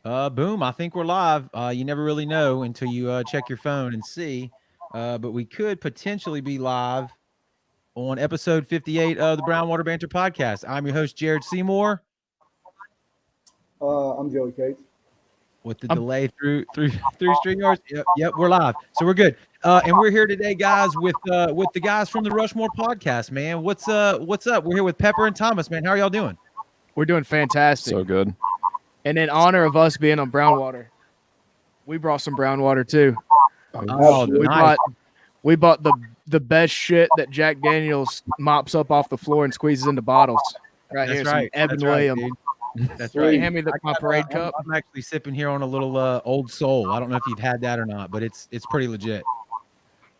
Boom. I think we're live. You never really know until you check your phone and see. But we could potentially be live on episode 58 of the Brownwater Banter podcast. I'm your host, Jared Seymour. I'm Joey Cates. With the delay through StreamYards. Yep, we're live. So we're good. And we're here today, guys, with the guys from the Rushmore Podcast, man. What's up? We're here with Pepper and Thomas, man. How are y'all doing? We're doing fantastic. So good. And in honor of us being on Brownwater, we brought some Brownwater too. Nice. We bought the best shit that Jack Daniels mops up off the floor and squeezes into bottles. Right That's here, right. some Evan That's right, Williams. dude. That's Can right. you hand me my parade cup? I'm actually sipping here on a little Old Soul. I don't know if you've had that or not, but it's pretty legit.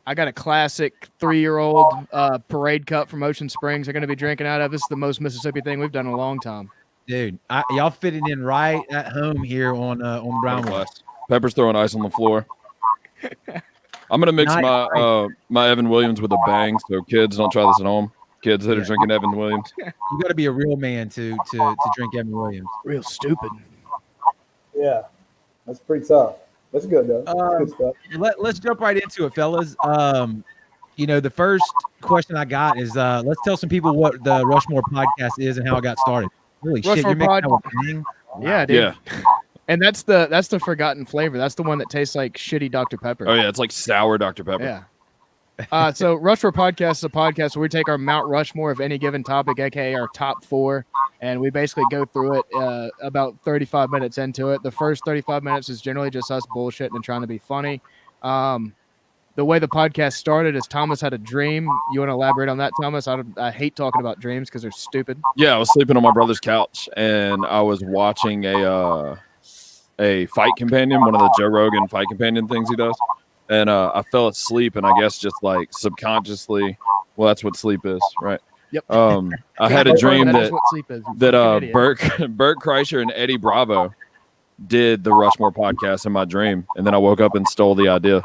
I got a classic 3-year-old parade cup from Ocean Springs. I'm going to be drinking out of. This is the most Mississippi thing we've done in a long time. Dude, y'all fitting in right at home here on Brownwater. Pepper's throwing ice on the floor. I'm gonna mix my Evan Williams with a bang, so kids don't try this at home. Kids that are drinking Evan Williams. You got to be a real man to drink Evan Williams. Real stupid. Yeah, that's pretty tough. That's good though. That's good stuff. Let's jump right into it, fellas. The first question I got is let's tell some people what the Rushmore Podcast is and how it got started. Holy shit, you're making that a thing? Yeah, dude. Yeah. And that's the forgotten flavor. That's the one that tastes like shitty Dr. Pepper. Oh yeah, it's like sour Dr. Pepper. Yeah. So Rushmore Podcast is a podcast where we take our Mount Rushmore of any given topic, aka our top 4, and we basically go through it about 35 minutes into it. The first 35 minutes is generally just us bullshitting and trying to be funny. The way the podcast started is Thomas had a dream. You want to elaborate on that, Thomas? I hate talking about dreams because they're stupid. Yeah, I was sleeping on my brother's couch and I was watching a fight companion, one of the Joe Rogan fight companion things he does. And I fell asleep, and I guess just like subconsciously, well, that's what sleep is, right? Yep. I had a dream that what sleep is, Bert Kreischer and Eddie Bravo did the Rushmore podcast in my dream, and then I woke up and stole the idea.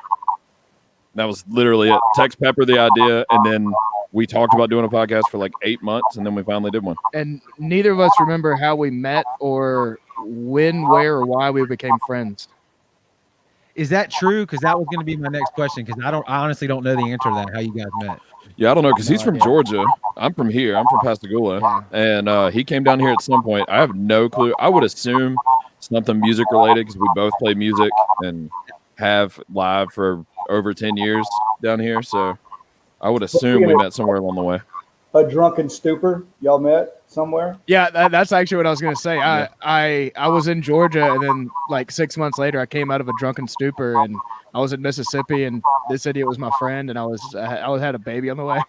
That was literally it. Text Pepper the idea, and then we talked about doing a podcast for like 8 months, and then we finally did one. And neither of us remember how we met or when, where, or why we became friends. Is that true? Because that was going to be my next question. Because I honestly don't know the answer to that. How you guys met? Yeah, I don't know, because he's from Georgia. I'm from here. I'm from Pascagoula, and he came down here at some point. I have no clue. I would assume something music related because we both play music and have live for over 10 years down here. So I would assume we met somewhere along the way. A drunken stupor, y'all met somewhere? Yeah, that's actually what I was going to say. I was in Georgia, and then like 6 months later, I came out of a drunken stupor, and I was in Mississippi, and this idiot was my friend, and I had a baby on the way.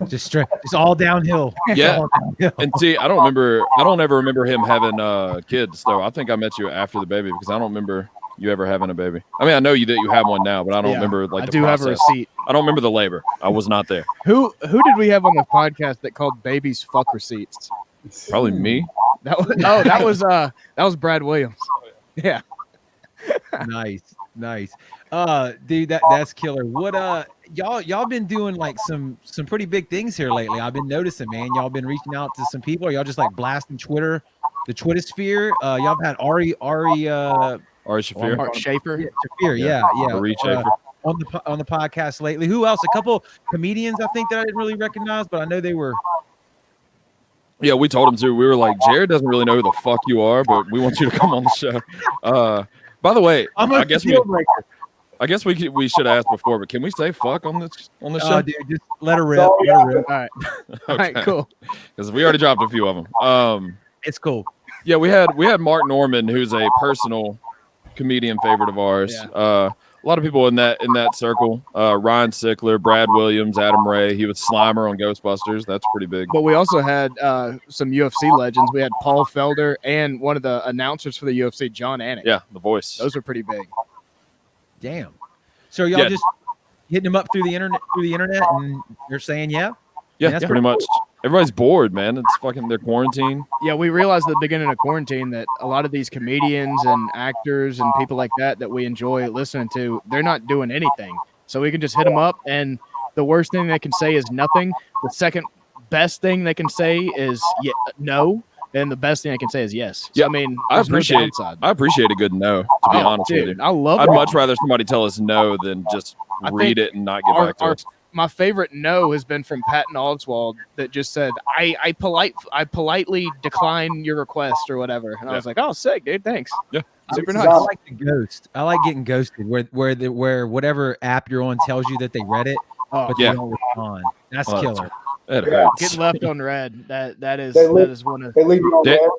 Just all downhill. Yeah, all downhill. And see, I don't ever remember him having kids though. I think I met you after the baby because I don't remember you ever having a baby. I mean, I know that you have one now, but I don't remember like the process. I do have a receipt. I don't remember the labor. I was not there. Who did we have on the podcast that called babies fuck receipts? Probably me. That was Brad Williams. Yeah. Nice. Dude, that's killer. What y'all been doing like some pretty big things here lately. I've been noticing, man. Y'all been reaching out to some people. Or y'all just like blasting Twitter, the Twitter sphere. Y'all have had Ari Shafir. Art Schaefer. Yeah, Shafir, yeah. Ari Schaefer. On the podcast lately. Who else? A couple comedians I think that I didn't really recognize, but I know they were. Yeah, we told him to. We were like, Jared doesn't really know who the fuck you are, but we want you to come on the show. By the way, I guess we should have asked before, but can we say fuck on this show? Dude, just let her rip. All right. All right, cool. Because we already dropped a few of them. It's cool. Yeah, we had Mark Norman, who's a personal comedian favorite of ours. Yeah. A lot of people in that circle. Ryan Sickler, Brad Williams, Adam Ray. He was Slimer on Ghostbusters. That's pretty big. But we also had some UFC legends. We had Paul Felder and one of the announcers for the UFC, John Anik. Yeah, the voice. Those were pretty big. Damn. So y'all just hitting them up through the internet, and you're saying yeah? Yeah, pretty much. Everybody's bored, man. It's fucking their quarantine. Yeah, we realized at the beginning of quarantine that a lot of these comedians and actors and people like that we enjoy listening to, they're not doing anything. So we can just hit them up, and the worst thing they can say is nothing. The second best thing they can say is no. then the best thing I can say is yes. So, Yeah, I mean, I there's no appreciate downside. I appreciate a good no, to be honest with you. I love I'd it. much rather somebody tell us no than just read it and not get back to us. My favorite no has been from Patton Oswald that just said, I politely decline your request or whatever. And I was like, oh, sick, dude. Thanks. Yeah. Super This nice. is I like the ghost. I like getting ghosted where whatever app you're on tells you that they read it, but yeah. they don't respond. That's Oh, killer. It hurts. Getting left on red. That is one of They leave you on Did- red.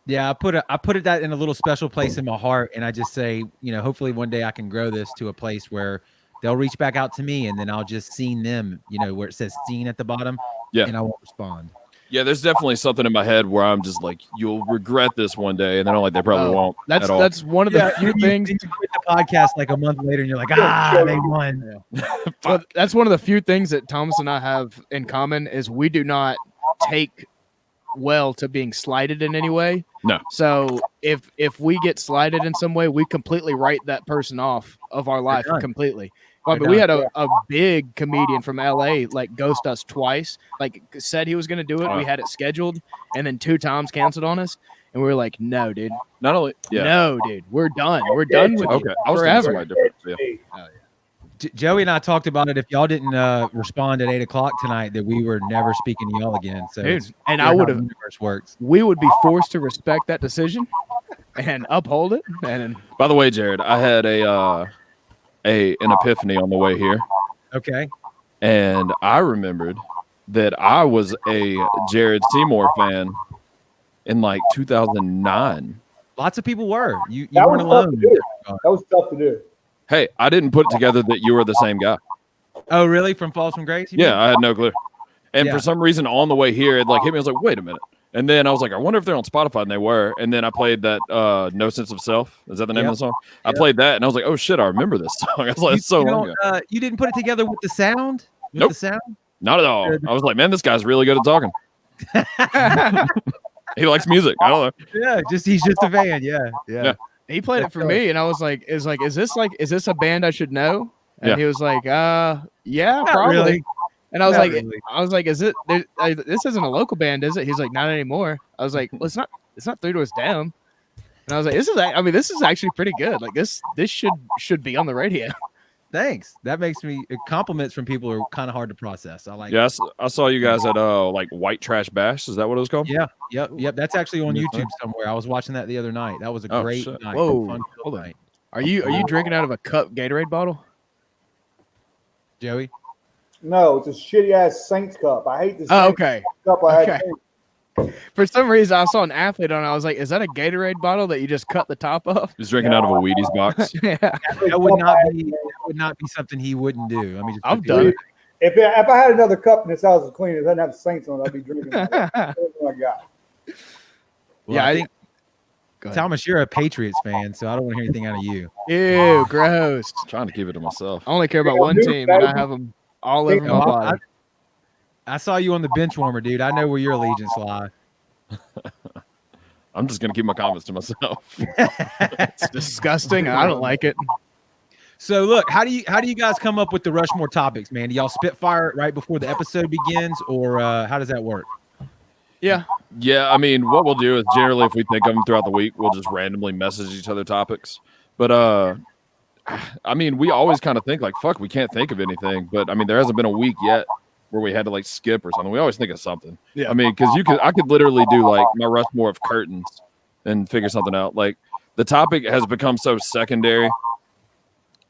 Yeah, I put it that in a little special place in my heart, and I just say, hopefully one day I can grow this to a place where they'll reach back out to me, and then I'll just seen them, where it says "seen" at the bottom, Yeah. and I won't respond. Yeah, there's definitely something in my head where I'm just like, you'll regret this one day, and then I'm like, they probably won't. That's at all. that's one of the few things. You quit the podcast like a month later, and you're like, they won. Well, that's one of the few things that Thomas and I have in common is we do not take well to being slighted in any way. No. So if we get slighted in some way, we completely write that person off of our life completely. Well, but we had a big comedian from LA like ghost us twice, like said he was going to do it. We had it scheduled and then 2 times canceled on us. And we were like, no, dude. Not only, No, dude. We're done. We're done with you I was forever. thinking somebody different. Yeah. Joey and I talked about it. If y'all didn't respond at 8:00 tonight, that we were never speaking to y'all again. So, Dude, and weird I would how have. the universe works. We would be forced to respect that decision and uphold it. And By the way, Jared, I had an epiphany on the way here, Okay. and I remembered that I was a Jared Seymour fan in like 2009. Lots of people were. You That weren't was tough alone. to do. That was tough to do. Hey, I didn't put it together that you were the same guy. Oh, really? From Falls from Grace? Yeah, I had no clue. And Yeah. for some reason, on the way here, it like hit me. I was like, wait a minute. And then I was like, I wonder if they're on Spotify, and they were. And then I played that No Sense of Self. Is that the name of the song? I played that, and I was like, oh, shit, I remember this song. I was like, it's so long ago. You didn't put it together with the sound? With Nope. the sound? Not at all. I was like, man, this guy's really good at talking. He likes music. I don't know. Yeah, he's just a fan. Yeah. he played it for me, and I was like, is this a band I should know? And Yeah. he was like, yeah, Not probably. really. And I was Not like, really. is it? This isn't a local band, is it? He's like, not anymore. I was like, well, it's not 3 Doors Down. And I was like, this is actually pretty good. Like this should be on the radio. Thanks. That makes me compliments from people are kind of hard to process. I like. Yes, I saw you guys at like White Trash Bash. Is that what it was called? Yeah. Yep. That's actually on Yeah. YouTube somewhere. I was watching that the other night. That was a Oh, great shit. night. Whoa. Fun Hold on. night. Are you drinking out of a cup Gatorade bottle? Joey? No, it's a shitty ass Saints cup. I hate this Oh, Saints okay. cup I had. Okay. For some reason, I saw an athlete on it. I was like, is that a Gatorade bottle that you just cut the top of? He's drinking out of a Wheaties box. Yeah. That would not be something he wouldn't do. I mean, just I've done it. If I had another cup in this house as clean, it doesn't have Saints on it, I'd be drinking that. That's what I got. Well, Yeah, I I think Go ahead. Thomas, you're a Patriots fan, so I don't want to hear anything out of you. Ew, gross. Trying to keep it to myself. I only care about one team, and I have them all over my body. I saw you on the bench warmer, dude. I know where your allegiance lie. I'm just gonna keep my comments to myself. It's disgusting. I don't like it. So look, how do you guys come up with the Rushmore topics, man? Do y'all spitfire it right before the episode begins, or how does that work? Yeah. Yeah, I mean, what we'll do is generally, if we think of them throughout the week, we'll just randomly message each other topics. But I mean, we always kind of think like, fuck, we can't think of anything. But I mean, there hasn't been a week yet where we had to like skip or something. We always think of something. Yeah. I mean, because I could literally do like my Rushmore of curtains and figure something out. Like the topic has become so secondary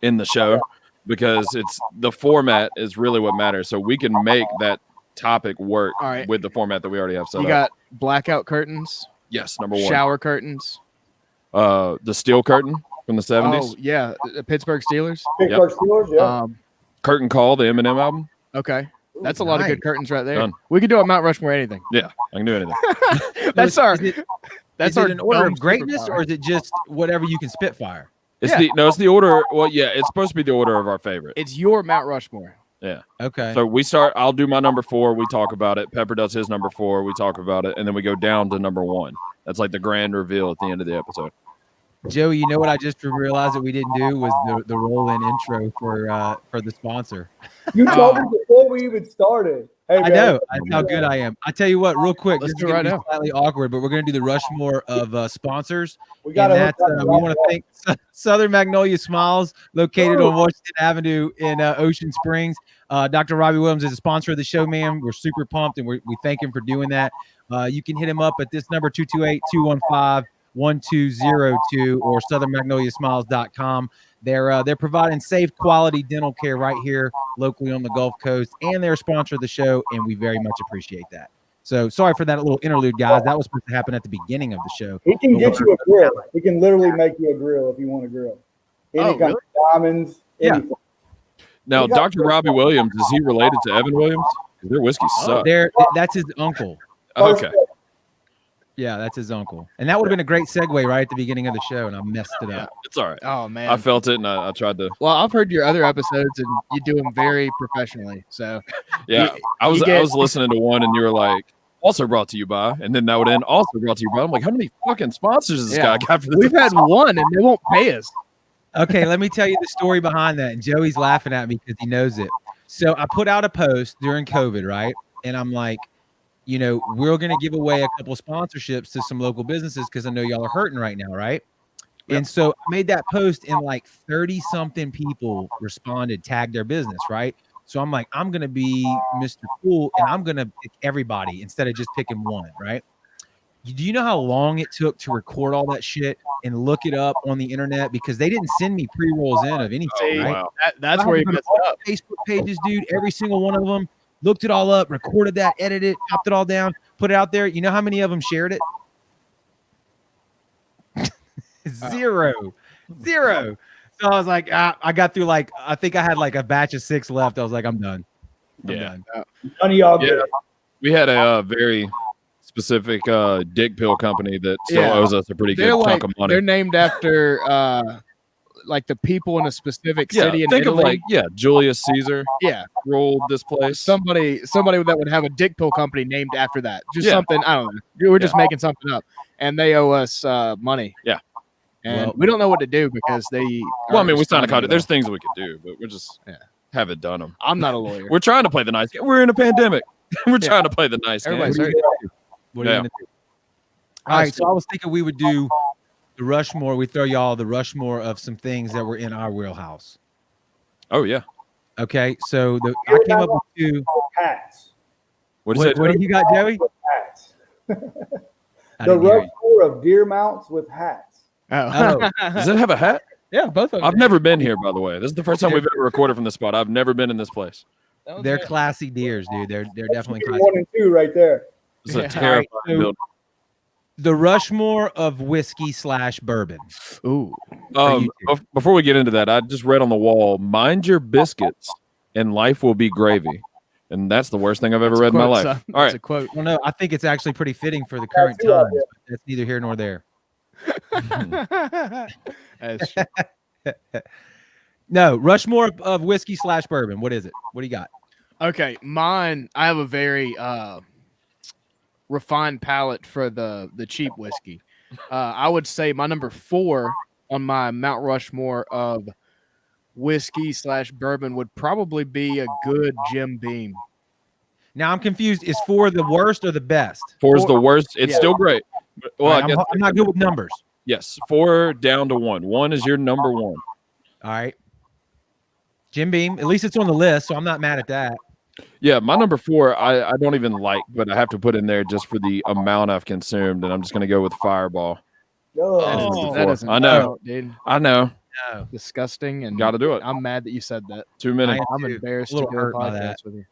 in the show because it's the format is really what matters. So we can make that topic work All right. with the format that we already have set You up. got blackout curtains, Yes, number one. shower curtains. The steel curtain from the 70s. Oh, yeah. The Pittsburgh Steelers. Pittsburgh Steelers, yeah. Curtain Call, the Eminem album. Okay. That's a lot of nice. good curtains right there. Done. We could do a Mount Rushmore anything. Yeah, I can do anything. That's our. Is it That's our an order dumb of greatness, superpower. or is it just whatever you can spitfire? It's Yeah. it's the order. Well, yeah, it's supposed to be the order of our favorite. It's your Mount Rushmore. Okay. So we start. I'll do my number 4. We talk about it. Pepper does his number 4. We talk about it, and then we go down to number 1. That's like the grand reveal at the end of the episode. Joey, you know what I just realized that we didn't do was the roll-in intro for the sponsor. You told me before we even started. Hey, I man, know. That's how good I am. I tell you what, real quick, Let's this is do it going to right be now. slightly awkward, but we're going to do the Rushmore of sponsors. we got And to. that's we want to thank Southern Magnolia Smiles, located on Washington Avenue in Ocean Springs. Dr. Robbie Williams is a sponsor of the show, man. We're super pumped, and we thank him for doing that. You can hit him up at this number, 228-215-1202, or southernmagnoliasmiles.com. They're providing safe, quality dental care right here locally on the Gulf Coast, and they're a sponsor of the show, and we very much appreciate that. So sorry for that little interlude, guys. That was supposed to happen at the beginning of the show. He can get you a grill. He can literally make you a grill if you want a grill. Any kind of diamonds. Yeah. Anything. Now, Dr. Robbie Williams, is he related to Evan Williams? Their whiskey sucks. That's his uncle. Okay. Yeah, that's his uncle. And that would have been a great segue right at the beginning of the show, and I messed it up. It's all right. Oh man, I felt it, and I tried to. Well, I've heard your other episodes, and you do them very professionally. So Yeah, I was listening to one, and you were like, also brought to you by, and then that would end, also brought to you by. I'm like, how many fucking sponsors has this guy got for this? We've had one, and they won't pay us. Okay, let me tell you the story behind that. And Joey's laughing at me because he knows it. So I put out a post during COVID, right? And I'm like, you know, we're going to give away a couple sponsorships to some local businesses because I know y'all are hurting right now, right? Yep. And so I made that post, and like 30-something people responded, tagged their business, right? So I'm like, I'm going to be Mr. Cool, and I'm going to pick everybody instead of just picking one, right? Do you know how long it took to record all that shit and look it up on the internet? Because they didn't send me pre-rolls in of anything, right? Wow. That's where you messed up. Facebook pages, dude, every single one of them, looked it all up, recorded that, edited it, chopped it all down, put it out there. You know how many of them shared it? Zero. So I was like, I got through I think I had like a batch of 6 left. I was like, I'm done. I'm done. None of y'all get it. We had a very specific dick pill company that still owes us a pretty good chunk of money. They're named after like the people in a specific city in think Italy. of Julius Caesar. Yeah, ruled this place. Somebody that would have a dick pill company named after that. Just something, I don't know. We're just making something up, and they owe us money. Yeah, and we don't know what to do because they. Well, I mean, we signed a contract. There's things we could do, but we're just haven't done them. I'm not a lawyer. We're trying to play the nice game. We're in a pandemic. We're trying to play the nice game. What are you gonna do? All right, so I was thinking we would do the Rushmore. We throw y'all the Rushmore of some things that were in our wheelhouse. Oh yeah. Okay, so I came up with 2 hats. What do you got, Joey? Hats. The Rushmore of deer mounts with hats. Oh. Does it have a hat? Yeah, both of them. I've never been here, by the way. This is the first time we've ever recorded from this spot. I've never been in this place. They're classy deers, dude. They're definitely classy. 1 and 2 right there. It's a terrifying building. The Rushmore of whiskey / bourbon. Ooh. Before we get into that, I just read on the wall, mind your biscuits and life will be gravy. And that's the worst thing I've ever read in my life. All right. That's a quote. Well, no, I think it's actually pretty fitting for the current times. That's neither here nor there. No, Rushmore of whiskey / bourbon. What is it? What do you got? Okay, mine. I have a very refined palate for the cheap whiskey. I would say my number 4 on my Mount Rushmore of whiskey / bourbon would probably be a good Jim Beam. Now I'm confused. Is 4 the worst or the best? 4 is the worst. It's still great. Well, right, I'm not good with numbers. Yes, 4 down to 1. 1 is your number 1. All right. Jim Beam. At least it's on the list, so I'm not mad at that. Yeah, my number 4, I don't even like, but I have to put in there just for the amount I've consumed, and I'm just going to go with Fireball. That isn't I know, dude. I know. No. Disgusting, and Got to do it. I'm mad that you said that. 2 minutes. I'm embarrassed A to little do a hurt by podcast that. with you.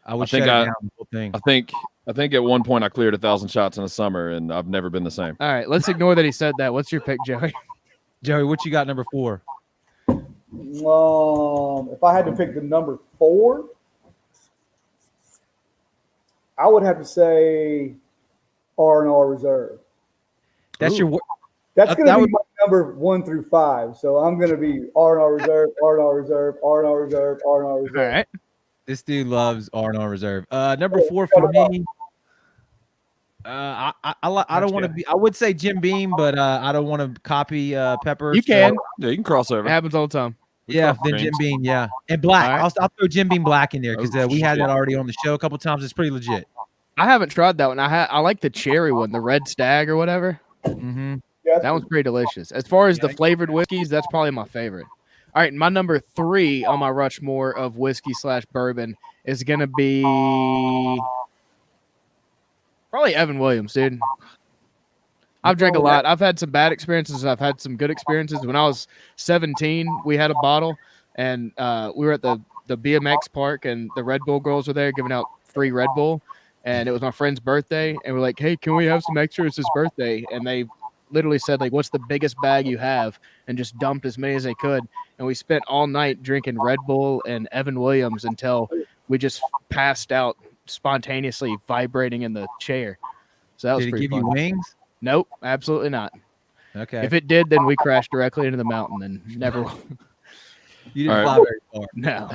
I would I think shut it down the whole thing. I think at one point I cleared 1,000 shots in a summer, and I've never been the same. All right, let's ignore that he said that. What's your pick, Joey? Joey, what you got number 4? If I had to pick the number 4, I would have to say R&R Reserve. That's your. That's going to that be my number 1 through 5. So I'm going to be R&R Reserve, R&R Reserve, R&R Reserve, R&R Reserve. All right. This dude loves R&R Reserve. Number 4 for me. I don't want to be. I would say Jim Beam, but I don't want to copy Pepper. You can. Yeah, you can cross It over. happens all the time. Yeah, then Jim Beam. Yeah, and Black. All right. I'll throw Jim Beam Black in there because Oh, we had shit. that already on the show a couple times. It's pretty legit. I haven't tried that one. I like the cherry one, the Red Stag or whatever. Mm-hmm. Yeah, That one's pretty delicious. As far as the Yeah. flavored whiskeys, that's probably my favorite. All right, my number 3 on my Rushmore of whiskey/bourbon is gonna be probably Evan Williams, dude. I've drank a lot. I've had some bad experiences. I've had some good experiences. When I was 17, we had a bottle, and we were at the BMX park, and the Red Bull girls were there giving out free Red Bull, and it was my friend's birthday, and we're like, hey, can we have some extra? It's his birthday, and they literally said, like, what's the biggest bag you have, and just dumped as many as they could, and we spent all night drinking Red Bull and Evan Williams until we just passed out spontaneously vibrating in the chair. So that was Did it pretty give fun. you wings? Nope, absolutely not. Okay. If it did, then we crashed directly into the mountain and never. You didn't All right. fly very far. No.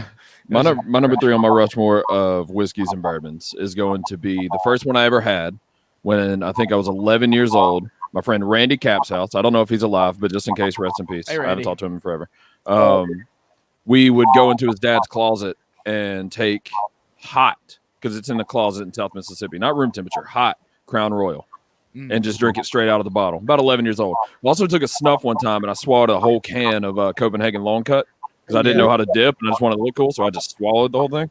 My number 3 on my Rushmore of whiskeys and bourbons is going to be the first one I ever had when I think I was 11 years old. My friend Randy Cap's house. I don't know if he's alive, but just in case, rest in peace. Hey, I haven't Randy. talked to him in forever. We would go into his dad's closet and take hot, because it's in the closet in South Mississippi, not room temperature, hot Crown Royal, and just drink it straight out of the bottle. About 11 years old. We also took a snuff one time, and I swallowed a whole can of Copenhagen Long Cut because I didn't know how to dip, and I just wanted to look cool, so I just swallowed the whole thing.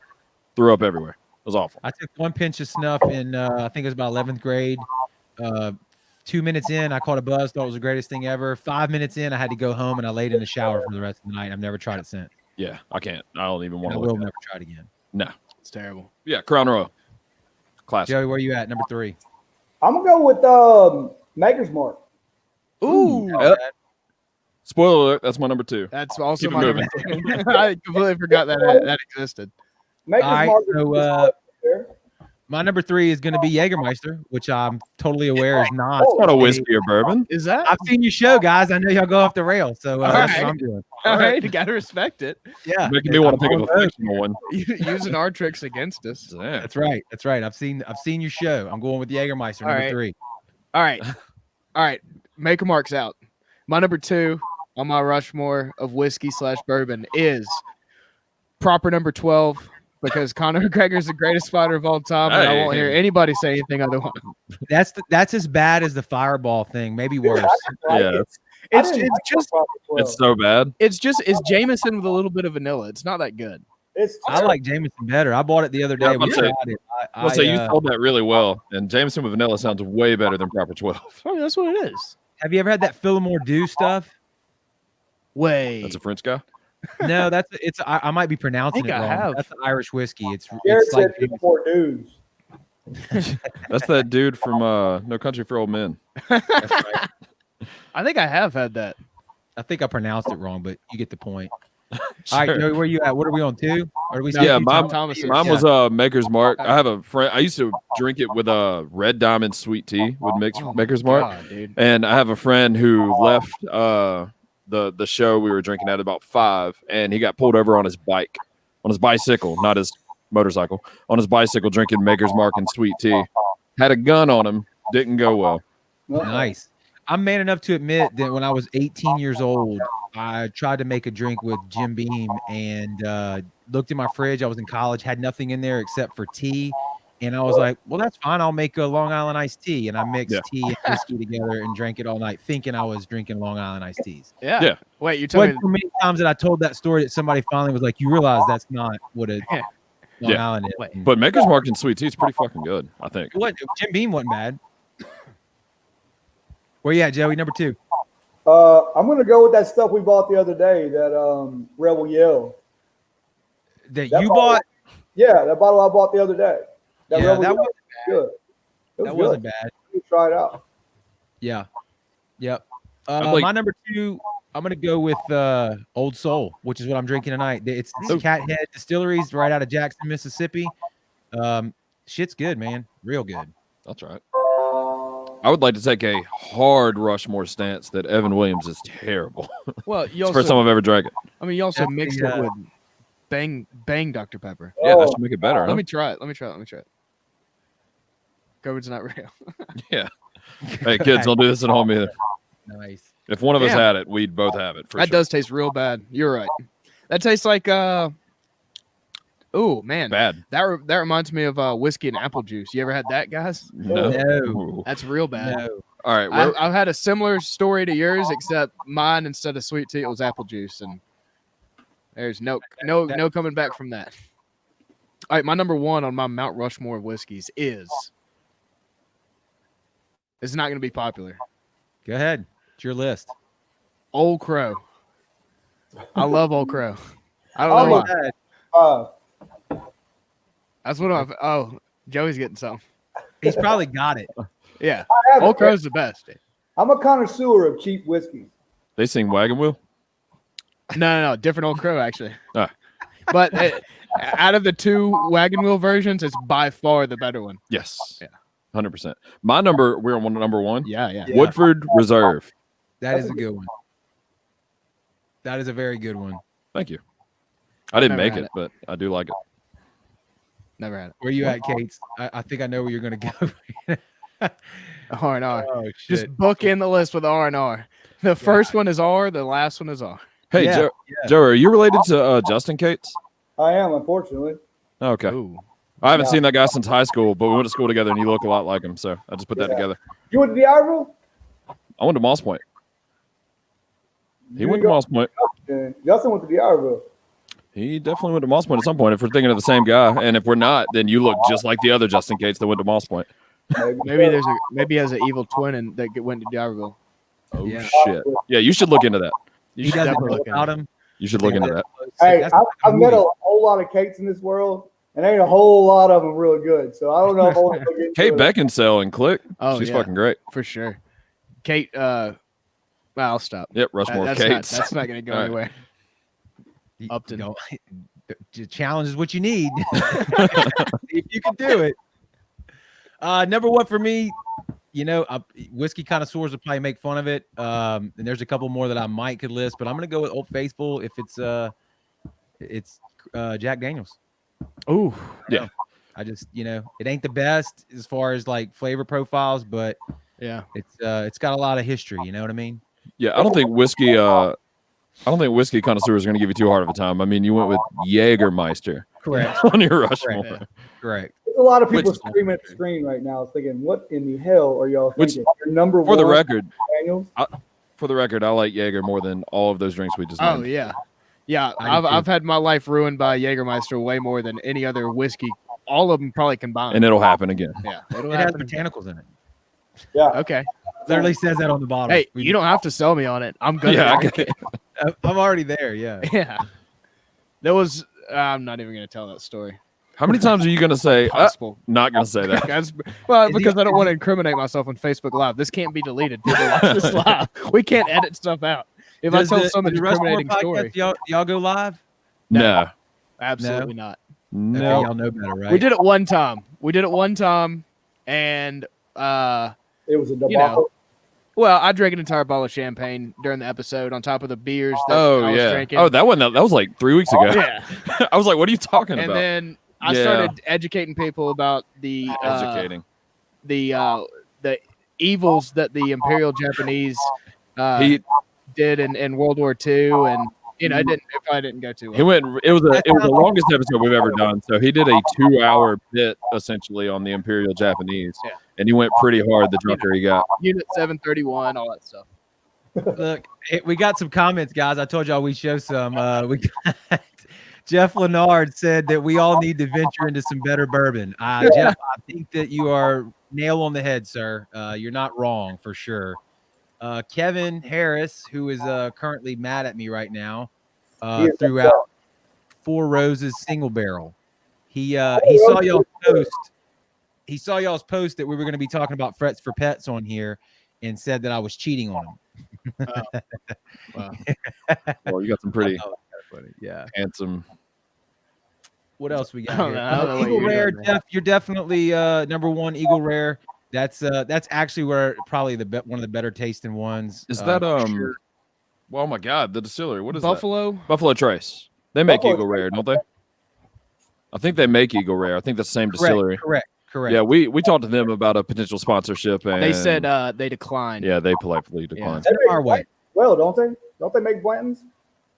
Threw up everywhere. It was awful. I took one pinch of snuff in I think it was about 11th grade. 2 minutes in, I caught a buzz, thought it was the greatest thing ever. 5 minutes in, I had to go home, and I laid in the shower for the rest of the night. I've never tried it since. Yeah, I can't. I don't even And want I to will look at never try it again. it. No. It's terrible. Yeah, Crown Royal. Classic. Joey, where you at? Number 3. I'm gonna go with Maker's Mark. Ooh. Spoiler alert, that's my number 2. That's also Keep it my number 2. I completely forgot that existed. Maker's All right, Mark. so my number 3 is going to be Jägermeister, which I'm totally aware is not. It's not a whiskey or bourbon. Is that? I've seen your show, guys. I know y'all go off the rails, so that's right. what I'm doing. All right, you got to respect it. Yeah, Making me want to pick I'm up a going with fictional one. Using our tricks against us. Yeah. That's right. That's right. I've seen your show. I'm going with Jägermeister, All number right. 3. All right. All right. Maker Mark's out. My number 2 on my Rushmore of whiskey/bourbon is proper number 12 because Conor McGregor's the greatest fighter of all time, and I won't hear anybody say anything otherwise. That's as bad as the Fireball thing, maybe worse. Yeah, It's just it's so bad. it's Jameson with a little bit of vanilla. It's not that good. I like Jameson better. I bought it the other day. Yeah, We I'd say- tried it. I'll say you told that really well, and Jameson with vanilla sounds way better than proper 12. I mean, that's what it is. Have you ever had that Philomore Dew stuff? Wait. That's a French guy. No, it's. I might be pronouncing think it I wrong. have. That's the Irish whiskey. It's Jared like said more dudes. That's that dude from No Country for Old Men. that's right. I think I have had that. I think I pronounced it wrong, but you get the point. Sure. All right, Joey, where you at? What are we on 2? Or are we? No, Yeah, skipping mine, Thomas. mine was Maker's Mark. I have a friend. I used to drink it with a Red Diamond sweet tea with Maker's Mark. God, dude. And I have a friend who left the show we were drinking at about 5, and he got pulled over on his bicycle, not his motorcycle, on his bicycle drinking Maker's Mark and sweet tea. Had a gun on him. Didn't go well. Nice. I'm man enough to admit that when I was 18 years old, I tried to make a drink with Jim Beam and looked in my fridge. I was in college, had nothing in there except for tea. And I was like, well, that's fine. I'll make a Long Island iced tea. And I mixed tea and whiskey together and drank it all night, thinking I was drinking Long Island iced teas. Yeah. Yeah. Wait, you're telling But so many times that I told that story that somebody finally was like, you realize that's not what a Long Yeah. Island is. Wait. But Maker's Mark and sweet tea is pretty fucking good, I think. What? Jim Beam wasn't bad. Where you at, Joey? Number 2. I'm gonna go with that stuff we bought the other day. That Rebel Yell. That That you bottle- bought? Yeah, that bottle I bought the other day. Yeah, Rebel that Yell wasn't was good. It was That good. wasn't bad. You try it out. Yeah. Yep. like- My number 2, I'm gonna go with Old Soul, which is what I'm drinking tonight. It's Cathead Distilleries right out of Jackson, Mississippi. Shit's good, man. Real good. That's right. I would like to take a hard Rushmore stance that Evan Williams is terrible. well, you It's the first time also, I've ever drank it. I mean, you also That's mixed the, it with Bang Dr. Pepper. Yeah, that Oh, should make it better. Let Huh? me try it. Let me try it. COVID's not real. Yeah. Hey, kids, don't do this at home either. Nice. If one of us Damn. had it, we'd both have it. For That sure. does taste real bad. You're right. That tastes like oh man, Bad. that reminds me of whiskey and apple juice. You ever had that, guys? No. No. That's real bad. No. All right. I've had a similar story to yours, except mine instead of sweet tea, it was apple juice, and there's no coming back from that. All right, my number one on my Mount Rushmore of whiskeys is. It's not going to be popular. Go ahead. It's your list. Old Crow. I love Old Crow. I don't know why. That's what I'm. Oh, Joey's getting some. He's probably got it. Yeah, Old Crow's the best. I'm a connoisseur of cheap whiskey. They sing Wagon Wheel? No, different Old Crow actually. Ah. But out of the two Wagon Wheel versions, it's by far the better one. Yes. Yeah. 100%. We're on number one. Yeah. Woodford Reserve. That is a good one. That is a very good one. Thank you. I didn't Never make had it, it. but I do like it. Never had it. Where you at, Kate? I think I know where you're going to go. R&R. Oh, Just shit. book in the list with R&R. The first one is R. The last one is R. Hey, Yeah, Joe, yeah. Joe, are you related to Justin Cates? I am, unfortunately. Okay. Ooh. I haven't Yeah. seen that guy since high school, but we went to school together and you look a lot like him. So I just put that Yeah. together. You went to the Ivory? I went to Moss Point. He went to Moss Point. Justin went to the Ivory. He definitely went to Moss Point at some point. If we're thinking of the same guy, and if we're not, then you look just like the other Justin Cates that went to Moss Point. Maybe he has an evil twin and that went to D'Iberville. Oh Yeah. shit! Yeah, you should look into that. You He should doesn't definitely know look into about it. him. You should look into that. Hey, That's not a I've met movie. a whole lot of Kates in this world, and ain't a whole lot of them real good. So I don't know if I want to look into Kate it. Beckinsale and Click. Oh, She's yeah. fucking great. For sure. Kate, well, I'll stop. Yep, Rushmore That's Cates. not going to go All right. anywhere. You Upton. know, the challenge is what you need. If you can do it. Number one for me, whiskey connoisseurs will probably make fun of it. And there's a couple more that I might could list, but I'm gonna go with Old Faithful if it's Jack Daniels. Ooh. Yeah. I just it ain't the best as far as like flavor profiles, but Yeah. it's got a lot of history. You know what I mean? Yeah, I don't think whiskey connoisseurs are going to give you too hard of a time. I mean, you went with Jägermeister Correct. on your Rushmore. Yeah. Correct. There's a lot of people Which- screaming at the screen right now, thinking, "What in the hell are y'all Which- thinking?" Your number For one, the record, Daniels. I like Jaeger more than all of those drinks we just Oh, named. yeah. Yeah. I do too. I've had my life ruined by Jägermeister way more than any other whiskey. All of them probably combined. And it'll happen again. yeah. It'll It has happen. botanicals in it. Yeah, Okay. Literally says that on the bottle. Hey, you don't have to sell me on it. I'm good. Yeah, I drink get it. I'm already there. Yeah. Yeah. There was. I'm not even going to tell that story. How many times are you going to say, Possible. not going to say that? Guys, well, Is he- because I don't want to incriminate myself on Facebook Live. This can't be deleted. People watch this live. We can't edit stuff out. If I tell some the Rushmore incriminating podcast, story, y'all go live? No. absolutely not. Okay, No. y'all know better, right? We did it one time. And it was a debacle. you know, well, I drank an entire bottle of champagne during the episode on top of the beers that Oh, I was yeah. drinking. Oh, that was like 3 weeks ago. yeah. I was like, what are you talking And about? then I Yeah. started educating people about the Educating. the evils that the Imperial Japanese He did in World War II, and it probably didn't go too he well. went. It was the longest episode we've ever done. So he did a 2-hour bit essentially on the Imperial Japanese, Yeah. and he went pretty hard. The drunker he got. Unit 731, all that stuff. Look, we got some comments, guys. I told y'all we'd show some. We got Jeff Lennard said that we all need to venture into some better bourbon. Jeff, I think that you are nail on the head, sir. You're not wrong for sure. Kevin Harris, who is currently mad at me right now, threw out Four Roses single barrel. He saw y'all's post. He saw y'all's post that we were going to be talking about Frets for Pets on here, and said that I was cheating on him. Wow. Well, you got some pretty Funny. Yeah. handsome. What else we got? I don't Here? know. I don't know what Eagle you're Rare, doing, man. Jeff. You're definitely number one. Eagle Rare. That's actually where probably one of the better tasting ones. Is that for sure. Well, oh my God, the distillery. What is Buffalo. that? Buffalo Trace. They make Buffalo Eagle Rare, don't they? I think they make Eagle Rare. I think that's the same Correct, distillery. Correct. Correct. Yeah, we talked to them about a potential sponsorship, and They said they declined. yeah, they politely declined. They make Our way. well, don't they? Don't they make Blanton's?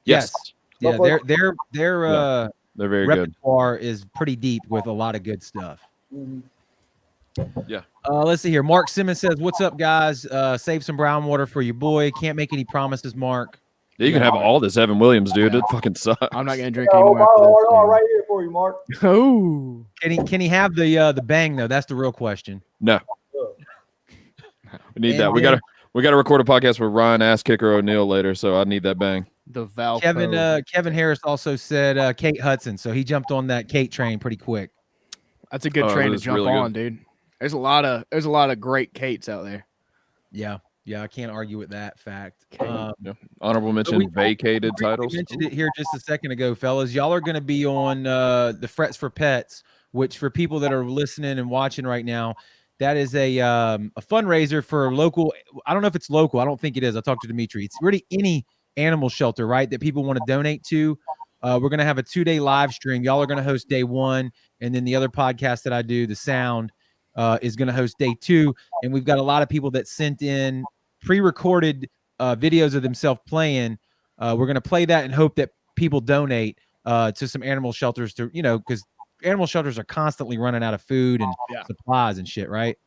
Yes, Yeah, their they're very good. repertoire is pretty deep with a lot of good stuff. Mhm. Yeah. Let's see here. Mark Simmons says, "What's up, guys? Save some brown water for your boy. Can't make any promises, Mark. You can have all this Evan Williams, dude. Yeah. It fucking sucks. I'm not gonna drink Oh, anymore. my after Lord, this, all dude. right here for you, Mark. Oh, Can he have the bang though? That's the real question. No, Look. we need And that. We then- gotta record a podcast with Ryan Ass Kicker O'Neal later, so I need that bang. the Valco. Kevin Harris also said Kate Hudson, so he jumped on that Kate train pretty quick. That's a good Oh, train to that's jump really good. on, dude. There's a lot of great Kates out there. Yeah, I can't argue with that fact. Kate. Honorable mention, we- vacated We titles. mentioned it here just a second ago, fellas. Y'all are going to be on the Frets for Pets, which for people that are listening and watching right now, that is a fundraiser for local. I don't know if it's local. I don't think it is. I talked to Dimitri. It's really any animal shelter, right, that people want to donate to. We're going to have a 2-day live stream. Y'all are going to host day 1, and then the other podcast that I do, The Sound, is going to host day 2. And we've got a lot of people that sent in pre-recorded videos of themselves playing. We're going to play that and hope that people donate to some animal shelters to, because animal shelters are constantly running out of food and supplies and shit, right?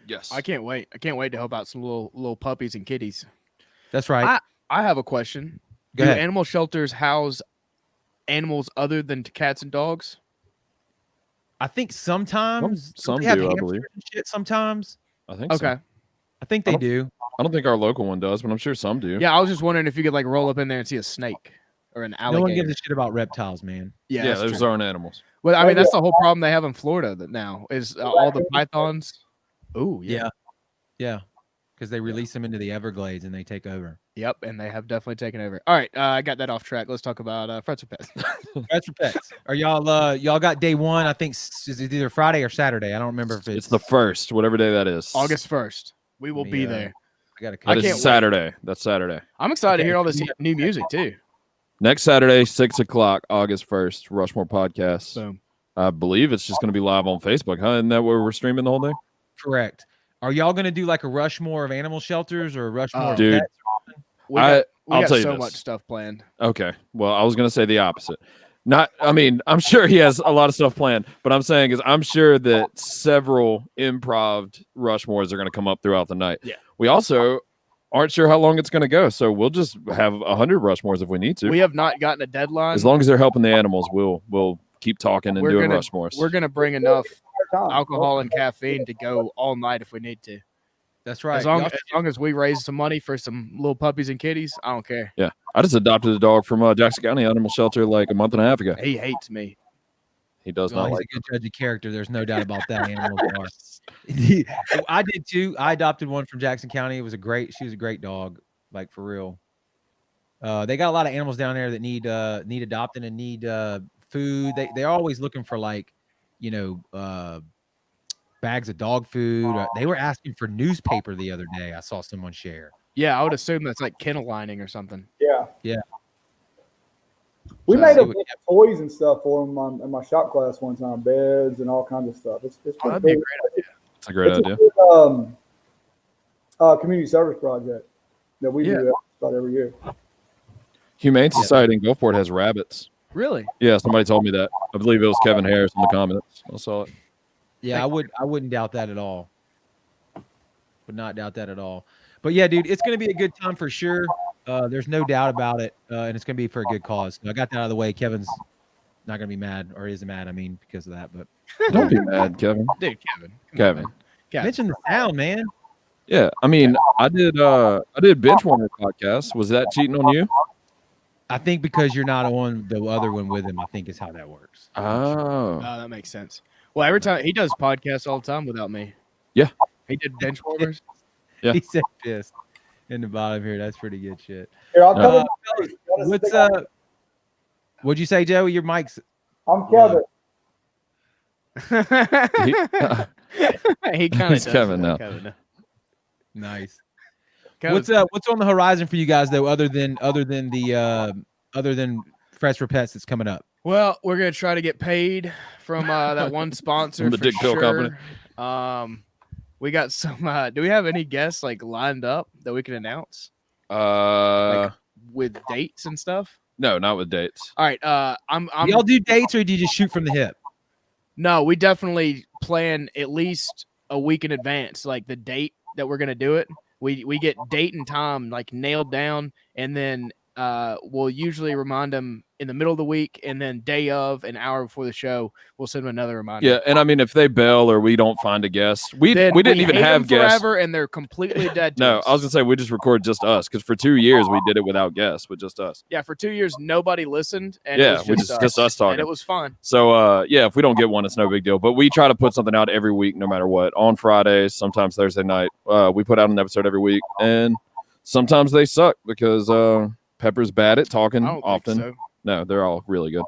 Yes. I can't wait. I can't wait to help out some little puppies and kitties. That's right. I have a question. Go Do ahead. animal shelters house animals other than cats and dogs? I think sometimes Some they have do, I hamsters believe. and shit sometimes. I think so. Okay. I think they do. I don't think our local one does, but I'm sure some do. Yeah, I was just wondering if you could like roll up in there and see a snake or an alligator. No one gives a shit about reptiles, man. Yeah, Yeah, that's those true. aren't animals. Well, I mean, that's the whole problem they have in Florida that now is all the pythons. Ooh, yeah. Yeah. Because they release them into the Everglades and they take over. Yep, and they have definitely taken over. All right, I got that off track. Let's talk about Frets for Pets. Frets for Pets. Are y'all got day 1? I think is it either Friday or Saturday. I don't remember if It's the first, whatever day that is. August 1st. We will be there. I got I That can't is wait. Saturday. That's Saturday. I'm excited to Okay. hear all this new music too. Next Saturday, 6 o'clock, August 1st, Rushmore Podcast. Boom. I believe it's just going to be live on Facebook, huh? Isn't that where we're streaming the whole thing? Correct. Are y'all going to do like a Rushmore of animal shelters or a Rushmore of Dude. pets? We I'll got tell you so this. much stuff planned. Okay. Well, I was going to say the opposite. I'm sure he has a lot of stuff planned, but I'm saying is I'm sure that several improv Rushmores are going to come up throughout the night. Yeah. We also aren't sure how long it's going to go, so we'll just have 100 Rushmores if we need to. We have not gotten a deadline. As long as they're helping the animals, we'll keep talking and We're doing gonna- Rushmores. We're gonna bring enough Tom. alcohol and caffeine to go all night if we need to. That's right. As long, Y'all as long as we raise some money for some little puppies and kitties, I don't care. Yeah. I just adopted a dog from Jackson County Animal Shelter like a month and a half ago. He hates me. He does Well, not he's like a good judge of character. There's no doubt about that. Animals are. I did too. I adopted one from Jackson County. She was a great dog, like for real. They got a lot of animals down there that need adopting and need food. They're always looking for like, bags of dog food. They were asking for newspaper the other day. I saw someone share. Yeah, I would assume that's like kennel lining or something. Yeah. Yeah. We So made see up what- toys and stuff for them in my shop class one time, beds and all kinds of stuff. It's Oh, pretty that'd be a cool. great idea. It's a great It's idea. a good, community service project that we Yeah. do about every year. Humane Society in Gulfport has rabbits. Really? Yeah, somebody told me that. I believe it was Kevin Harris in the comments. I saw it. Yeah, I wouldn't doubt that at all. Would not doubt that at all. But yeah, dude, it's gonna be a good time for sure. There's no doubt about it, and it's gonna be for a good cause. So I got that out of the way. Kevin's not gonna be mad, or isn't mad. I mean, because of that. But Don't be mad, Kevin. Dude, Kevin. Come on, Kevin. man. Kevin. mention the sound, man. Yeah, I mean, I did Benchwarmer podcast. Was that cheating on you? I think because you're not on the other one with him, I think is how that works. Oh. Oh, that makes sense. Well, every time he does podcasts all the time without me. Yeah. He did bench warmers. Yeah. He said pissed in the bottom here. That's pretty good shit. Here, I'll Uh, cover What's up? What'd you say, Joey? Your mic's I'm Kevin. He kind of He's Kevin now. nice. Kevin, What's on the horizon for you guys though, other than Frets for Pets that's coming up? Well, we're gonna try to get paid from that one sponsor From the for Dick Pill sure. Company. We got some. Do we have any guests like lined up that we can announce with dates and stuff? No, not with dates. All right. I'm. Y'all do dates or do you just shoot from the hip? No, we definitely plan at least a week in advance, like the date that we're gonna do it. We get date and time like nailed down, and then we'll usually remind them in the middle of the week, and then day of, an hour before the show, we'll send them another reminder. Yeah, and I mean, if they bail or we don't find a guest, we didn't even have guests forever, and they're completely dead. No, I was gonna say we just record just us because for 2 years we did it without guests, with just us. Yeah, for 2 years nobody listened, and Yeah, it was just us talking, and it was fun. So yeah, if we don't get one, it's no big deal. But we try to put something out every week, no matter what. On Fridays, sometimes Thursday night, we put out an episode every week, and sometimes they suck because Pepper's bad at talking I don't often. think so. No, they're all really good.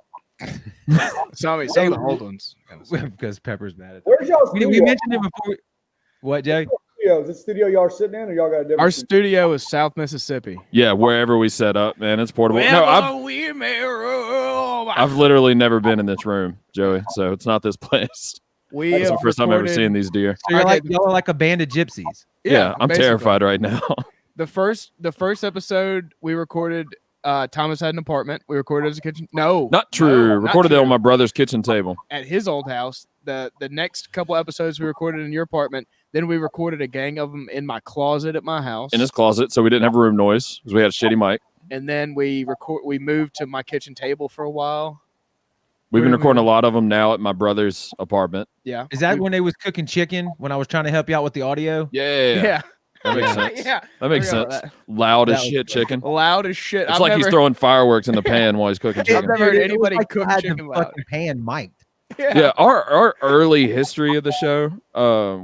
Some of the old ones. Because Pepper's mad at Where's y'all we studio? mentioned it before. What, Jay? Is the studio y'all are sitting in, or y'all got a different? Our studio is South Mississippi. Yeah, wherever we set up, man, it's portable. No, I've literally never been in this room, Joey. So it's not this place. It's the first time I've ever seen these deer. So y'all are like a band of gypsies. Yeah, I'm basically. terrified right now. The first episode we recorded, Thomas had an apartment. We recorded as a kitchen. No, Not true. not Recorded it true. on my brother's kitchen table. At his old house. The next couple episodes we recorded in your apartment. Then we recorded a gang of them in my closet at my house. In his closet, so we didn't have room noise because we had a shitty mic. And then we moved to my kitchen table for a while. We've been Wait a recording a minute. lot of them now at my brother's apartment. Yeah. Is that when they was cooking chicken when I was trying to help you out with the audio? Yeah. That makes sense. Yeah. That makes Forgot sense. about Loud as That was shit chicken. Loud as shit. It's like he's throwing fireworks in the pan while he's cooking I've chicken. never heard Dude, it was anybody like cook I had chicken the loud. fucking pan mic'd. Yeah, our early history of the show,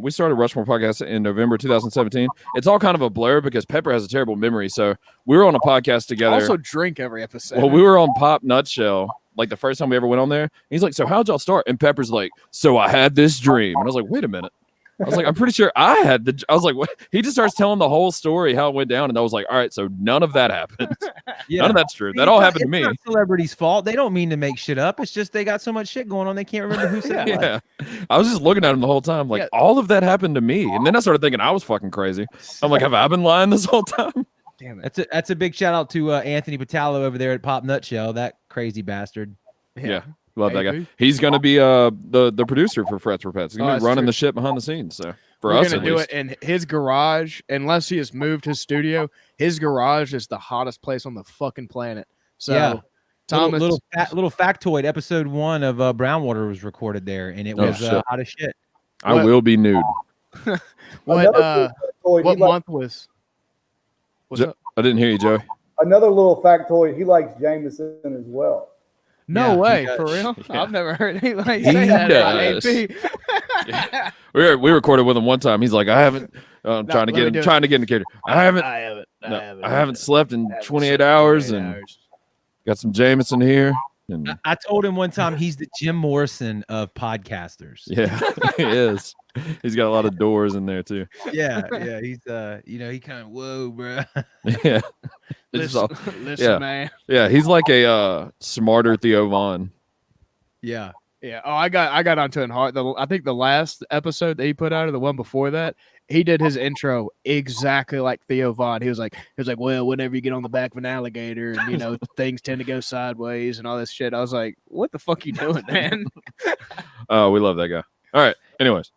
we started Rushmore Podcast in November 2017. It's all kind of a blur because Pepper has a terrible memory. So we were on a podcast together. Also drink every episode. Well, we were on Pop Nutshell, like the first time we ever went on there. And he's like, so how'd y'all start? And Pepper's like, so I had this dream. And I was like, wait a minute. I was like, I'm pretty sure I was like, what? He just starts telling the whole story, how it went down. And I was like, all right, so none of that happened. Yeah. None of that's true. That all happened to me. It's not celebrities' fault. They don't mean to make shit up. It's just they got so much shit going on they can't remember who said what. Yeah. I was just looking at him the whole time, like, all of that happened to me. And then I started thinking I was fucking crazy. I'm like, have I been lying this whole time? Damn it. That's a big shout out to Anthony Patalo over there at Pop Nutshell. That crazy bastard. Yeah. Love that guy. Maybe. He's going to be the producer for Frets for Pets. He's going to that's be running true. the shit behind the scenes. So for We're us, gonna at do least. it in his garage, unless he has moved his studio. His garage is the hottest place on the fucking planet. So Yeah. Thomas, little factoid. Episode 1 of Brownwater was recorded there, and it Oh, was shit. hot as shit. I What- will be nude. what month was? What's up? I didn't hear you, Joey. Another little factoid. He likes Jameson as well. No Yeah, he way, does. for real? Yeah. I've never heard anybody He say that does. about AP. We recorded with him one time. He's like, I haven't. I'm No, trying to let me get do him. it. Trying to get in the cater. I haven't. I haven't slept in 28 hours, and got some Jameson here. And I told him one time he's the Jim Morrison of podcasters. yeah, he is. He's got a lot of doors in there too. Yeah. He's he kind of whoa, bro. Yeah. It's just all- Listen, yeah. man. yeah, he's like a smarter Theo Vaughn. Yeah. Yeah. Oh, I got onto it hard. I think the last episode that he put out, or the one before that, he did his intro exactly like Theo Vaughn. He was like, well, whenever you get on the back of an alligator, and things tend to go sideways and all this shit. I was like, what the fuck you doing, man? Oh, we love that guy. All right. Anyways,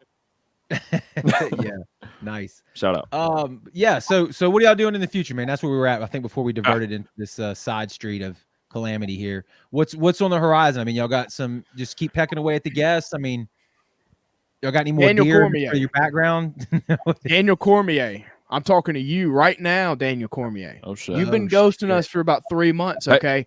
Yeah. Nice. shout out. Yeah. So what are y'all doing in the future, man? That's where we were at. I think before we diverted into this side street of calamity here. What's on the horizon? I mean, y'all got some. Just keep pecking away at the guests. I mean, y'all got any more Daniel deer Cormier. for your background? Daniel Cormier. I'm talking to you right now, Daniel Cormier. Oh shit. You've been ghosting us for about 3 months, okay?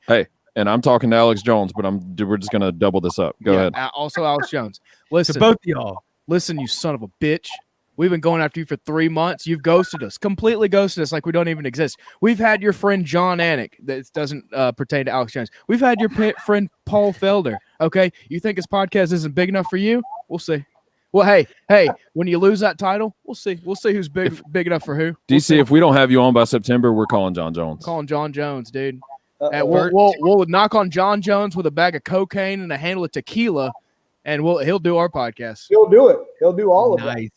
And I'm talking to Alex Jones, but we're just gonna double this up. Go ahead. Also, Alex Jones. To Listen, both of y'all. listen, you son of a bitch. We've been going after you for 3 months. You've ghosted us, completely ghosted us like we don't even exist. We've had your friend John Anik. That doesn't pertain to Alex Jones. We've had your friend Paul Felder. Okay, you think his podcast isn't big enough for you? We'll see. Well, hey, when you lose that title, we'll see. We'll see who's big enough for who. We'll DC, see. if we don't have you on by September, we're calling John Jones. Calling John Jones, dude. And we'll knock on John Jones with a bag of cocaine and a handle of tequila, and he'll do our podcast. He'll do it. He'll do all of that.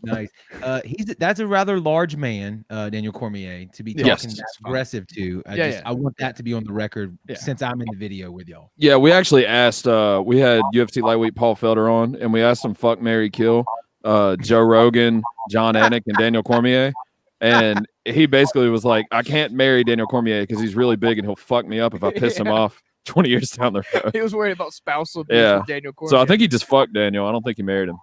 Nice. That's a rather large man, Daniel Cormier, to be talking that aggressive to. I want that to be on the record since I'm in the video with y'all. Yeah, we actually asked. We had UFC lightweight Paul Felder on, and we asked him fuck, marry, kill Joe Rogan, John Anik, and Daniel Cormier. And he basically was like, I can't marry Daniel Cormier because he's really big and he'll fuck me up if I piss him off 20 years down the road. He was worried about spousal abuse with Daniel Cormier. So I think he just fucked Daniel. I don't think he married him.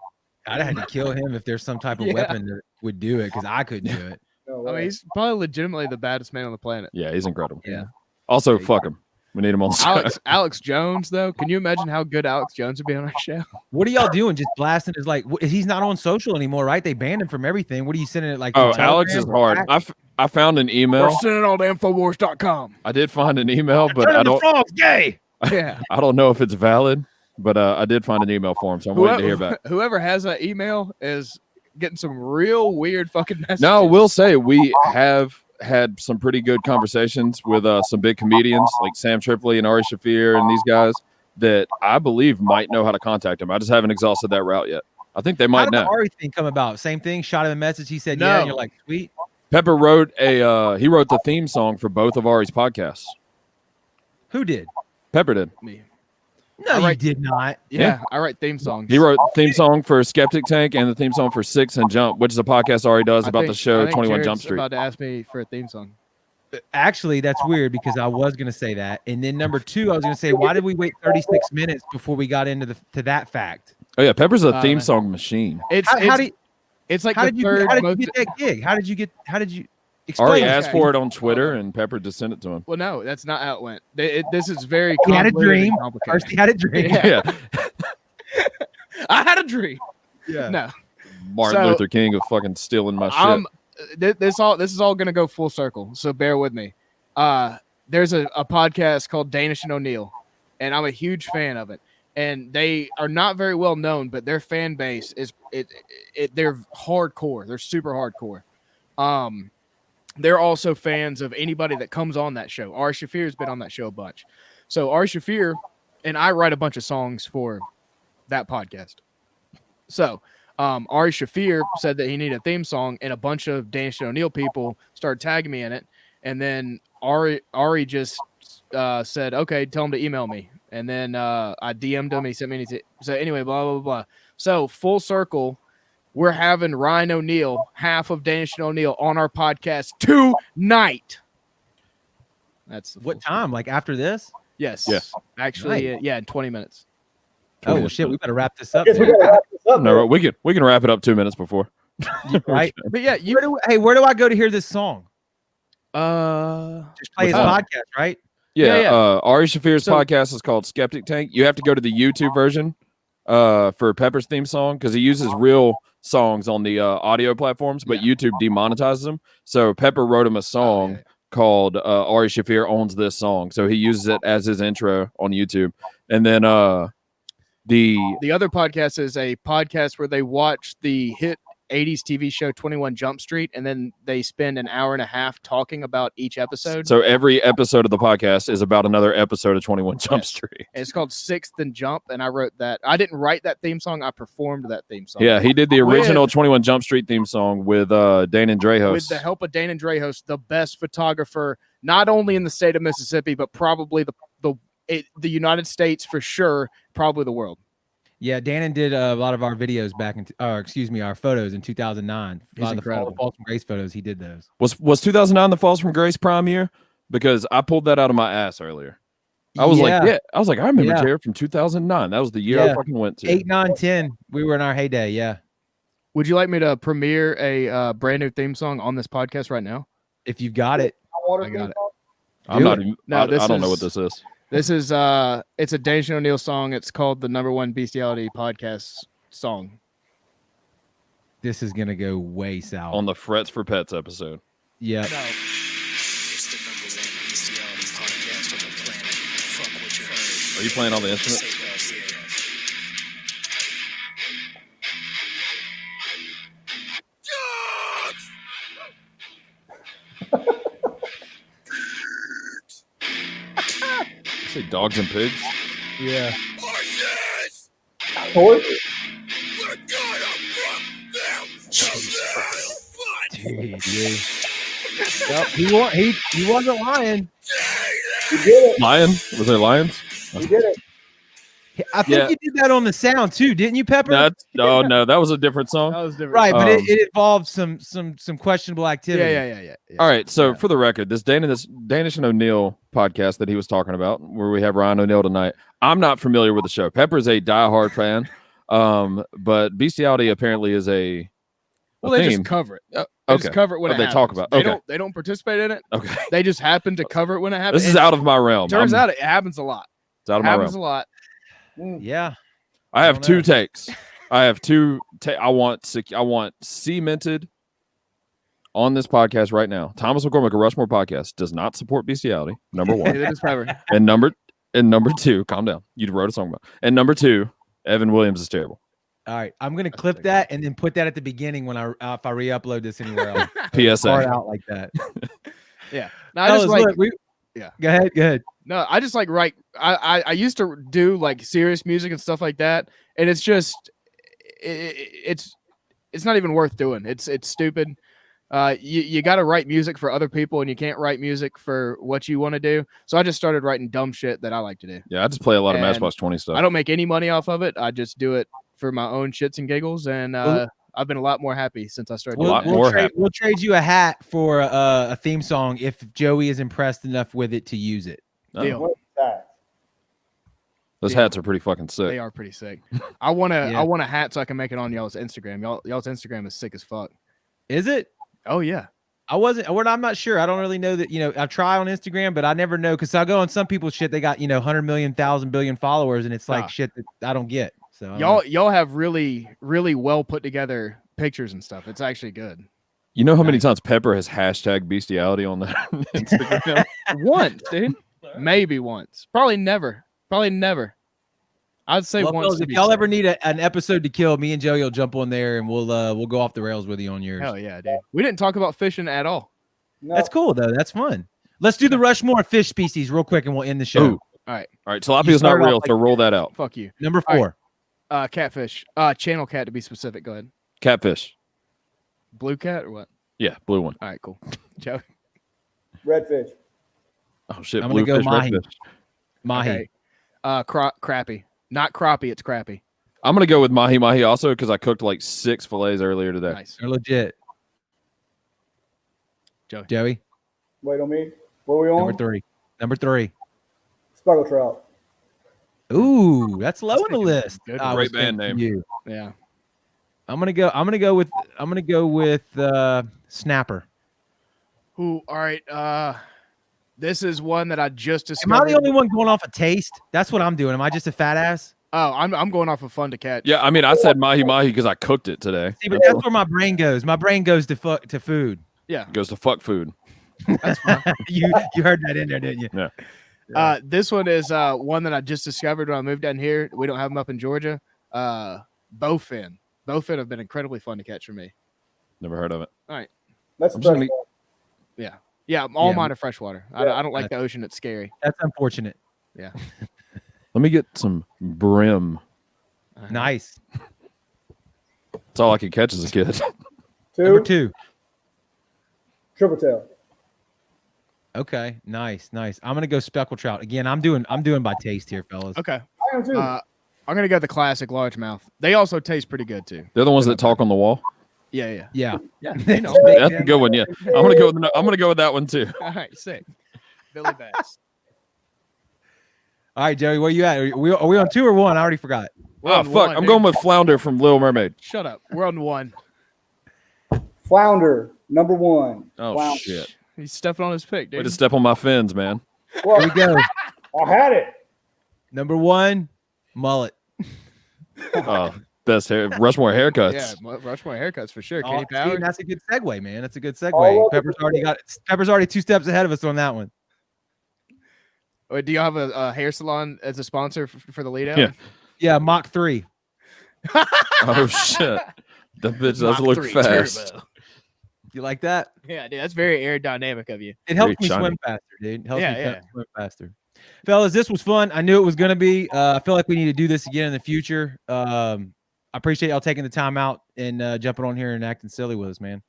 I'd have had to kill him if there's some type of weapon that would do it because I couldn't do it. I mean, he's probably legitimately the baddest man on the planet. Yeah, he's incredible. Yeah. Also, fuck him. We need him on the show. Alex Jones, though. Can you imagine how good Alex Jones would be on our show? What are y'all doing? Just blasting his he's not on social anymore, right? They banned him from everything. What are you sending it like? Oh, Alex is hard. I found an email. We're sending all to Infowars.com. I did find an email, but I don't. Frog's gay. Yeah. I don't know if it's valid, but I did find an email for him, so I'm waiting to hear back. Whoever has that email is getting some real weird fucking messages. No, we'll say we have had some pretty good conversations with some big comedians like Sam Tripoli and Ari Shaffir and these guys that I believe might know how to contact him. I just haven't exhausted that route yet. I think they might know. How did the Ari thing come about? Same thing. Shot him a message. He said, No. "Yeah," and you're like, "Sweet." Pepper wrote he wrote the theme song for both of Ari's podcasts. Who did? Pepper did. Me. No, you did not. Yeah, I write theme songs. He wrote theme song for Skeptic Tank and the theme song for Six and Jump, which is a podcast Ari does about the show 21 Jump Street. About to ask me for a theme song. Actually, that's weird because I was going to say that. And then number two, I was going to say, why did we wait 36 minutes before we got into to that fact? Oh yeah, Pepper's a theme song machine. It's like how the did you get that gig? How did you explain? Ari asked for it on Twitter, and Pepper just sent it to him. Well, no, that's not how it went. This is very He had a dream. complicated. First, he had a dream. Yeah. I had a dream. Yeah. No. Martin Luther King of fucking stealing my shit. This is all gonna go full circle, so bear with me. There's a podcast called Danish and O'Neill, and I'm a huge fan of it. And they are not very well known, but their fan base is they're hardcore. They're super hardcore. They're also fans of anybody that comes on that show. Ari Shaffir has been on that show a bunch. So Ari Shaffir and I write a bunch of songs for that podcast. So Ari Shaffir said that he needed a theme song, and a bunch of Danish and O'Neill people started tagging me in it. And then Ari just said, okay, tell him to email me. And then I DM'd him. He sent me so anyway, blah, blah, blah. So full circle, we're having Ryan O'Neill, half of Danish and O'Neill, on our podcast tonight. That's what time? Like after this? Yes. Yes. Actually, in 20 minutes. Oh well, shit! We better wrap this up. No, we can wrap it up 2 minutes before. Right? But yeah, where do I go to hear this song? Just play his podcast, right? Yeah. Ari Shaffir's podcast is called Skeptic Tank. You have to go to the YouTube version for Pepper's theme song because he uses real songs on the audio platforms, but YouTube demonetizes them. So Pepper wrote him a song called Ari Shaffir Owns This Song. So he uses it as his intro on YouTube. And then the other podcast is a podcast where they watch the hit 80s TV show 21 Jump Street, and then they spend an hour and a half talking about each episode. So every episode of the podcast is about another episode of 21 Jump Street. And it's called Sixth and Jump, and I wrote that. I didn't write that theme song. I performed that theme song. Yeah, he did the original 21 Jump Street theme song with Dane and Drehos. With the help of Dane and Drehos, the best photographer, not only in the state of Mississippi, but probably the United States for sure, probably the world. Yeah, Dannon did a lot of our videos our photos in 2009. A lot of the Falls from Grace photos, he did those. Was 2009 the Falls from Grace prime year? Because I pulled that out of my ass earlier. I was I remember Jared from 2009. That was the year I fucking went to. 8, 9, 10. We were in our heyday, yeah. Would you like me to premiere a brand new theme song on this podcast right now? If you've got it. I got it. I'm not even, I don't know what this is. This is it's a Danish and O'Neill song. It's called the #1 Bestiality Podcast song. This is gonna go way south. On the Frets for Pets episode. Yeah. No. It's the #1 bestiality podcast on the planet. Fuck what you heard. Are you playing all the instruments? Say dogs and pigs. Yeah. Horses. Yep, he wasn't lying. He did it. Lion? Was there lions? He did it. I think Yeah. you did that on the sound too, didn't you, Pepper? No, that was a different song. That was different. Right, but Um, it involved some questionable activity. Yeah. All right, so for the record, this Danish and O'Neill podcast that he was talking about, where we have Ryan O'Neill tonight, I'm not familiar with the show. Pepper's a diehard fan, but bestiality apparently is a Well, they theme. just cover it. They Okay. just cover it when What it they happens. talk about. Okay. They don't participate in it. Okay, They just happen to cover it when it happens. this is out of my realm. Turns out it happens a lot. it's out of my Happens realm. a lot. Yeah. I have don't two know. takes. I have two. I want cemented on this podcast right now. Thomas McCormick, a Rushmore podcast, does not support bestiality. Number one, Neither does Pepper. and number two. Calm down. You wrote a song about. And number two, Evan Williams is terrible. All right, I'm gonna clip that and then put that at the beginning when if I re-upload this anywhere else. PSA. Start out like that. Yeah. No, I Fellas, just like. look, Yeah. Go ahead. No, I just like write. I used to do like serious music and stuff like that, and it's just it's not even worth doing. It's stupid. You got to write music for other people, and you can't write music for what you want to do. So I just started writing dumb shit that I like to do. Yeah, I just play a lot of And Matchbox 20 stuff. I don't make any money off of it. I just do it for my own shits and giggles, and I've been a lot more happy since I started. A lot doing that. more happy. We'll trade you a hat for a theme song if Joey is impressed enough with it to use it. No, Deal. What's that? those Yeah. hats are pretty fucking sick. They are pretty sick. I want to. Yeah. I want a hat so I can make it on y'all's Instagram. Y'all's Instagram is sick as fuck. Is it? Oh yeah. I'm not sure. I don't really know that, I try on Instagram, but I never know because I go on some people's shit. They got, 100 million, 1,000 billion followers, and it's like Ah. shit that I don't get. So I don't know. Y'all have really, really well put together pictures and stuff. It's actually good. You know how many times Pepper has hashtag bestiality on that Instagram? Once, dude. Maybe once. Probably never. I'd say Well, once. fellas, to if be y'all safe. ever need an episode to kill, me and Joey will jump on there and we'll go off the rails with you on yours. Hell yeah, dude. We didn't talk about fishing at all. No. That's cool though. That's fun. Let's do the Rushmore fish species real quick and we'll end the show. Ooh. All right. All right, tilapia is not started off real, so roll that out. Fuck you. Number All 4. Catfish. Channel cat to be specific. Go ahead. Catfish. Blue cat or what? Yeah, blue one. All right, cool. Joe. Redfish. Oh shit, I'm gonna blue go fish, mahi. red fish. Mahi. Okay. Crappie. Not crappie, it's crappie. I'm gonna go with mahi also because I cooked like 6 fillets earlier today. Nice. They're legit. Joey. Wait on me. What are we on? Number 3. Speckled trout. Ooh, that's low That's on the thinking list. good. I Great was band thinking name. you. Yeah. I'm gonna go with snapper. Ooh, all right. This is one that I just Am discovered. I the only one going off a taste? That's what I'm doing. Am I just a fat ass? Oh, I'm going off of fun to catch. Yeah, I mean, I said mahi because I cooked it today. See, but that's where my brain goes. My brain goes to food. It goes to fuck food. That's fine. you heard that in there, didn't you? Yeah. This one is one that I just discovered when I moved down here. We don't have them up in Georgia. Bowfin. Bowfin have been incredibly fun to catch for me. Never heard of it. That's I'm just fresh. gonna- Yeah, all Yeah. mine are freshwater. I don't like the ocean. It's scary. That's unfortunate. Yeah. Let me get some brim. Nice. That's all I could catch as a kid. Number 2. 2. Triple tail. Okay, nice. I'm gonna go speckled trout again. I'm doing by taste here, fellas. Okay. I am too. I'm gonna go the classic largemouth. They also taste pretty good too. They're the ones that talk on the wall. Yeah. Yeah. They know. That's a good one. Yeah, I'm gonna go with that one too. All right, sick. Billy Bass. All right, Joey, where you at? Are we on 2 or 1? I already forgot. We're Oh on fuck! one, I'm dude. going with Flounder from Little Mermaid. Shut up. We're on 1. Flounder. Number 1. Oh Flounder. shit! He's stepping on his pick, Way dude. to step on my fins, man. Here Well, we go. I had it. Number 1, mullet. Oh, best hair, Rushmore haircuts. Yeah, Rushmore haircuts for sure. Oh, Kenny see, Power. that's a good segue, man. That's a good segue. Oh, Pepper's already 2 steps ahead of us on that one. Wait, do you have a hair salon as a sponsor for the lead out? Yeah. Yeah, Mach 3. Oh shit! That bitch does Mach look 3 fast. turbo. You like that? Yeah, dude, that's very aerodynamic of you. It helps Very me shiny. swim faster, dude. It helps Yeah, me yeah. swim faster. Fellas, this was fun. I knew it was going to be. I feel like we need to do this again in the future. I appreciate y'all taking the time out and jumping on here and acting silly with us, man.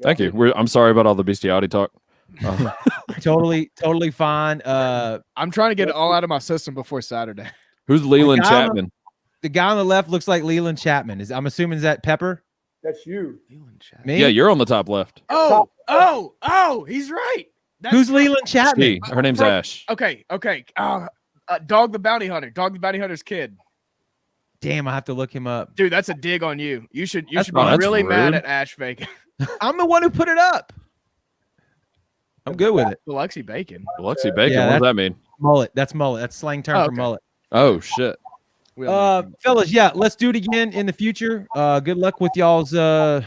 Thank you. I'm sorry about all the bestiality talk. Totally fine. I'm trying to get it all out of my system before Saturday. Who's Leland The guy on Chapman? The guy on the left looks like Leland Chapman. I'm assuming is that Pepper? That's you. Me? Yeah, you're on the top left. Oh, he's right. That's Who's Leland Chapman? She. Her name's Ash. Okay. Dog the Bounty Hunter. Dog the Bounty Hunter's kid. Damn, I have to look him up. Dude, that's a dig on you. You should be that's really mad rude. at Ash Bacon. I'm the one who put it up. I'm good with it. Biloxi Bacon. Biloxi Bacon. Yeah, What does that mean? Mullet. That's mullet. That's slang term Oh, for okay. mullet. Oh shit. Fellas, yeah, let's do it again in the future. Good luck with y'all's the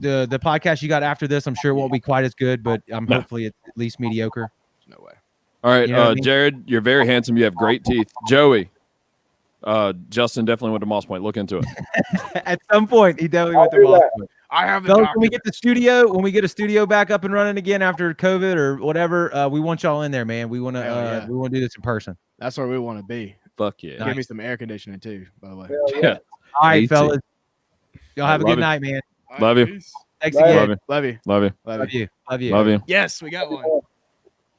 podcast you got after this. I'm sure it won't be quite as good, but hopefully it's at least mediocre. No way. All right, You know what I mean? Jared, you're very handsome. You have great teeth. Joey, Justin definitely went to Moss Point. Look into it. At some point, he definitely went to I'll do Moss that. Point. I have the Fellas, document. when we get a studio back up and running again after COVID or whatever, we want y'all in there, man. We want to Hell yeah. we want to do this in person. That's where we want to be. Fuck yeah. Give me some air conditioning too, by the way. Hell yeah. Yeah. All right, Me too. fellas. Y'all have a Love good it. night, man. Love you. Peace. Thanks Love again. Love you. Love you. Love you. Love Love you. you. Love you. Love you. Yes, we got one.